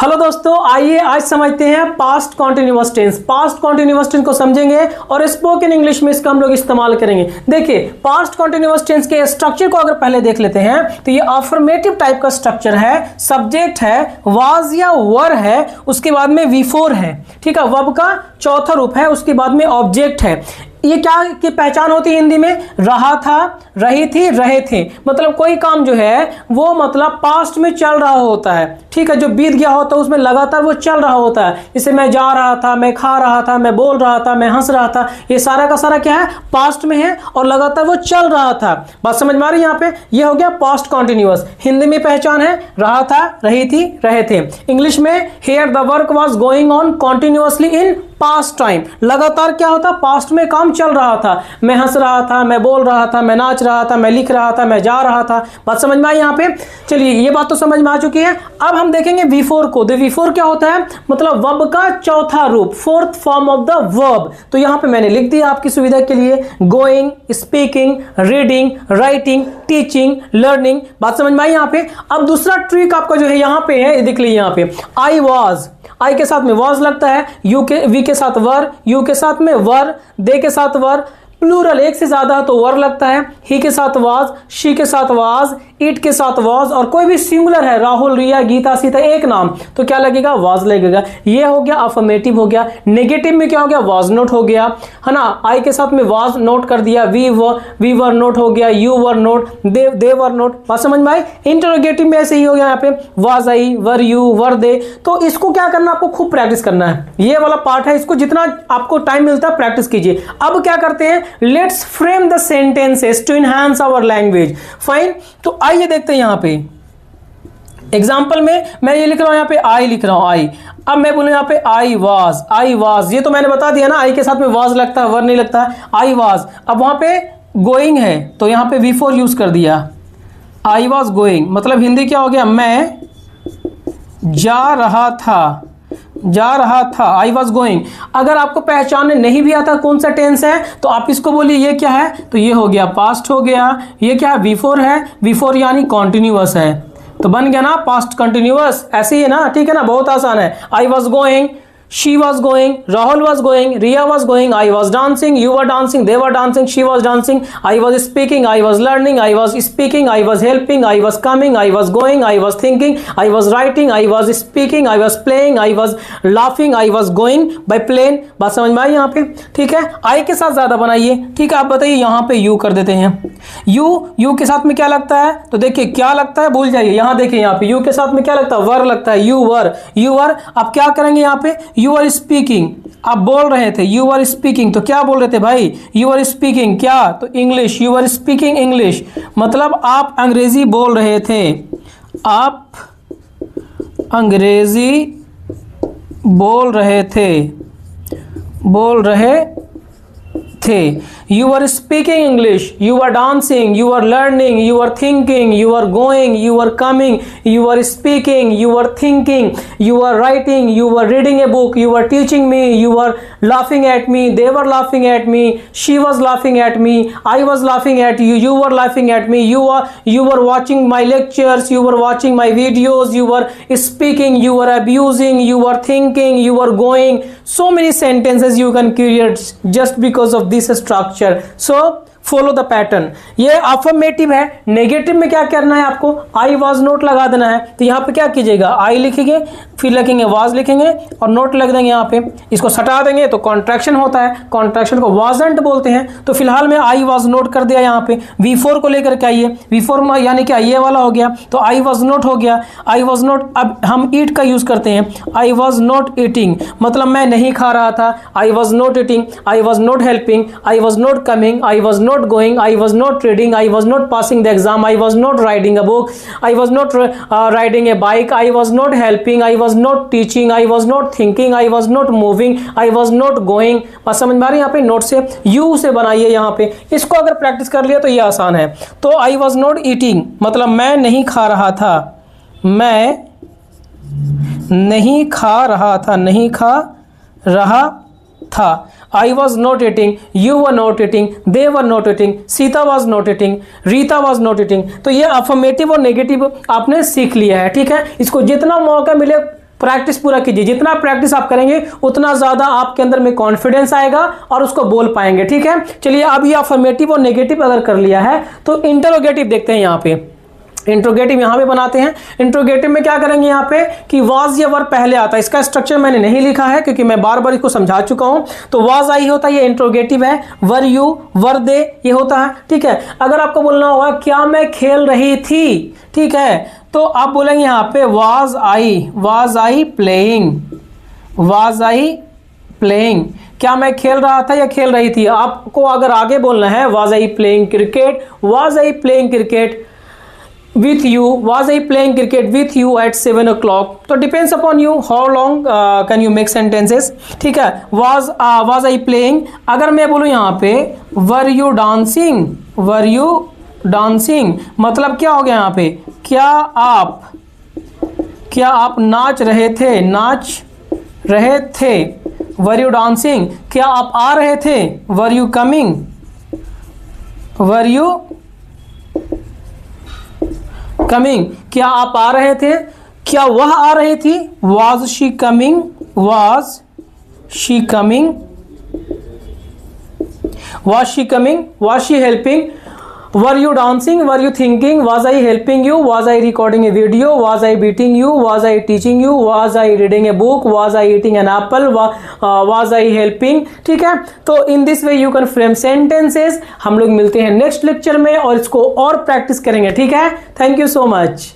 Hello दोस्तों, आइए आज समझते हैं past continuous tense. Past continuous tense को समझेंगे और स्पोकन इंग्लिश में इसका हम लोग इस्तेमाल करेंगे। देखिए, पास्ट कॉन्टिन्यूअस टेंस के स्ट्रक्चर को अगर पहले देख लेते हैं तो ये अफर्मेटिव टाइप का स्ट्रक्चर है। सब्जेक्ट है, वाज या वर है, उसके बाद में V4 है, ठीक है, वर्ब का चौथा रूप है, उसके बाद में ऑब्जेक्ट है। ये क्या की पहचान होती है हिंदी में? रहा था, रही थी, रहे थे। मतलब कोई काम जो है वो मतलब पास्ट में चल रहा होता है, ठीक है, जो बीत गया होता है उसमें लगातार वो चल रहा होता है। जैसे मैं जा रहा था, मैं खा रहा था, मैं बोल रहा था, मैं हंस रहा था, ये सारा का सारा क्या है? पास्ट में है और लगातार वो चल रहा था। बात समझ में आ रही है? यहाँ पे ये हो गया पास्ट कॉन्टिन्यूअस। हिंदी में पहचान है रहा था, रही थी, रहे थे। इंग्लिश में here the work was going on continuously in past time. लगातार क्या होता? पास्ट में काम चल रहा था। मैं हंस रहा था, मैं बोल रहा था, मैं नाच रहा था, मैं लिख रहा था, मैं जा रहा था। बात समझ में आई यहाँ पे? चलिए, ये बात तो समझ में आ चुकी है। अब हम देखेंगे V4 को। तो V4 क्या होता है? मतलब वर्ब का चौथा रूप, fourth form of the verb. तो यहाँ पे मैंने लिख दिया आपकी सुविधा के लिए, going, speaking, reading, writing, teaching, learning. बात समझ में आई यहाँ पे? अब दूसरा ट्रिक आपका जो है यहाँ पे है, देख लीजिए यहाँ पे, आई वॉज, आई के साथ में वॉज लगता है, यू के वी के साथ वर, यू के साथ में वर, दे के साथ वर, प्लूरल एक से ज्यादा तो वर लगता है, ही के साथ वाज, शी के साथ वाज, इट के साथ वाज, और कोई भी सिंगुलर है, राहुल, रिया, गीता, सीता, एक नाम, तो क्या लगेगा? वाज लगेगा। ये हो गया अफर्मेटिव हो गया। नेगेटिव में क्या हो गया? वाज नोट हो गया, है ना। आई के साथ में वाज नोट कर दिया, वी वर नोट हो गया, you were note, they were note. बात समझ में आई? इंटरोगेटिव में ऐसे ही हो गया, यहाँ पे वाज आई, वर यू, वर दे। तो इसको क्या करना, आपको खूब प्रैक्टिस करना है। ये वाला पार्ट है, इसको जितना आपको टाइम मिलता है प्रैक्टिस कीजिए। अब क्या करते हैं, let's frame the sentences to enhance our language. Fine, तो आइए देखते हैं यहाँ पे एग्जाम्पल में। मैं ये लिख रहा हूं, यहाँ पे आई लिख रहा हूं, आई। अब मैं बोलूं यहाँ पे आई वाज, ये तो मैंने बता दिया ना, आई के साथ में वाज लगता है, वर नहीं लगता है। आई वाज, अब वहां पे गोइंग है तो यहाँ पे V4 यूज कर दिया, आई वाज गोइंग। मतलब हिंदी क्या हो गया? मैं जा रहा था, आई वॉज गोइंग। अगर आपको पहचानने नहीं भी आता कौन सा टेंस है तो आप इसको बोलिए ये क्या है, तो ये हो गया पास्ट हो गया। ये क्या है? V4 है, V4 यानी कॉन्टिन्यूअस है, तो बन गया ना पास्ट कंटिन्यूअस। ऐसे ही है ना, ठीक है ना, बहुत आसान है। I was going, she was going, Rahul was going, Riya was going, I was dancing, you were dancing, they were dancing, she was dancing, I was speaking, I was learning, I was speaking, I was helping, I was coming, I was going, I was thinking, I was writing, I was speaking, I was playing, I was laughing, I was going by plane। बात समझ में आई यहाँ पे? ठीक है, I के साथ ज्यादा बनाइए, ठीक है। आप बताइए, यहाँ पे U कर देते हैं। U के साथ में क्या लगता है? तो देखिए क्या लगता है, भूल जाइए। यहाँ देखिए, यहाँ पे U के साथ में क्या लगता है? वर लगता है, यू वर। अब क्या करेंगे यहाँ पे? यू आर स्पीकिंग, आप बोल रहे थे, यू आर स्पीकिंग, तो क्या बोल रहे थे भाई? यू आर स्पीकिंग क्या? तो English, you are speaking English, मतलब आप अंग्रेजी बोल रहे थे, आप अंग्रेजी बोल रहे थे। You are speaking English, you are dancing, you are learning, you are thinking, you are going, you are coming, you are speaking, you are thinking, you are writing, you are reading a book, you are teaching me, you are laughing at me, they were laughing at me, she was laughing at me, I was laughing at you, you were laughing at me, you were watching my lectures, you were watching my videos, you were speaking, you were abusing, you were thinking, you were going. So many sentences you can create just because of this structure. So follow the pattern. ये affirmative है। Negative में क्या करना है आपको? I was note लगा देना है। तो यहाँ पे क्या कीजिएगा? आई लिखेंगे, फिर लिखेंगे वाज लिखेंगे और नोट लग देंगे यहाँ पे। इसको सटा देंगे तो कॉन्ट्रैक्शन होता है, कॉन्ट्रैक्शन को वाजंट बोलते हैं। तो फिलहाल में आई वाज नोट कर दिया यहाँ पे। V4 को लेकर के आइए, V4 यानी क्या? ये वाला हो गया, तो आई वाज नोट हो गया, आई वाज नोट। अब हम ईट का यूज करते हैं, आई वाज नॉट ईटिंग, मतलब मैं नहीं खा रहा था। I was not eating, I was not helping, I was not coming, I was not going, I was not reading, I was not passing the exam, I was not writing a book, I was not riding a bike, I was not helping, I was not teaching, I was not thinking, I was not moving, I was not going। बात समझ में आ रही है? यहाँ पे note से you से बनाइए यहाँ पे। इसको अगर प्रैक्टिस कर लिया तो ये आसान है। तो आई वॉज नॉट ईटिंग मतलब मैं नहीं खा रहा था, मैं नहीं खा रहा था। I was not eating, you were not eating, they were not eating, Sita was not eating, Rita was not eating। तो ये अफर्मेटिव और नेगेटिव आपने सीख लिया है, ठीक है। इसको जितना मौका मिले प्रैक्टिस पूरा कीजिए, जितना प्रैक्टिस आप करेंगे उतना ज्यादा आपके अंदर में कॉन्फिडेंस आएगा और उसको बोल पाएंगे। ठीक है, चलिए अब ये अफर्मेटिव और नेगेटिव अगर कर लिया है तो इंटरोगेटिव देखते हैं। यहाँ पे इंट्रोगेटिव यहां पे बनाते हैं। इंट्रोगेटिव में क्या करेंगे यहाँ पे कि वाज या वर पहले आता है। इसका स्ट्रक्चर मैंने नहीं लिखा है क्योंकि मैं बार बार इसको समझा चुका हूं। तो वाज आई होता है, ये इंट्रोगेटिव है। वर यू, वर दे, ये होता है। ठीक है, अगर आपको बोलना होगा क्या मैं खेल रही थी, ठीक है, तो आप बोलेंगे यहाँ पे was I playing, was I playing. क्या मैं खेल रहा था या खेल रही थी? आपको अगर आगे बोलना है was I playing cricket, was I playing cricket with you, was I playing cricket with you at 7 o'clock? तो depends upon you how long can you make sentences। ठीक है, was I playing। अगर मैं बोलूँ यहाँ पे were you dancing, were you dancing, मतलब क्या हो गया यहाँ पे, क्या आप नाच रहे थे, नाच रहे थे। were you dancing, क्या आप आ रहे थे, were you coming, were you coming, क्या आप आ रहे थे, क्या वह आ रही थी, was she coming, was she coming, was she coming, was she helping, were you dancing, were you thinking, was I helping you, was I recording a video, was I beating you, was I teaching you, was I reading a book, was I eating an apple, was I helping। ठीक है, तो in this way you can frame sentences. हम लोग मिलते हैं next lecture में और इसको और प्रैक्टिस करेंगे। ठीक है, थैंक यू सो मच।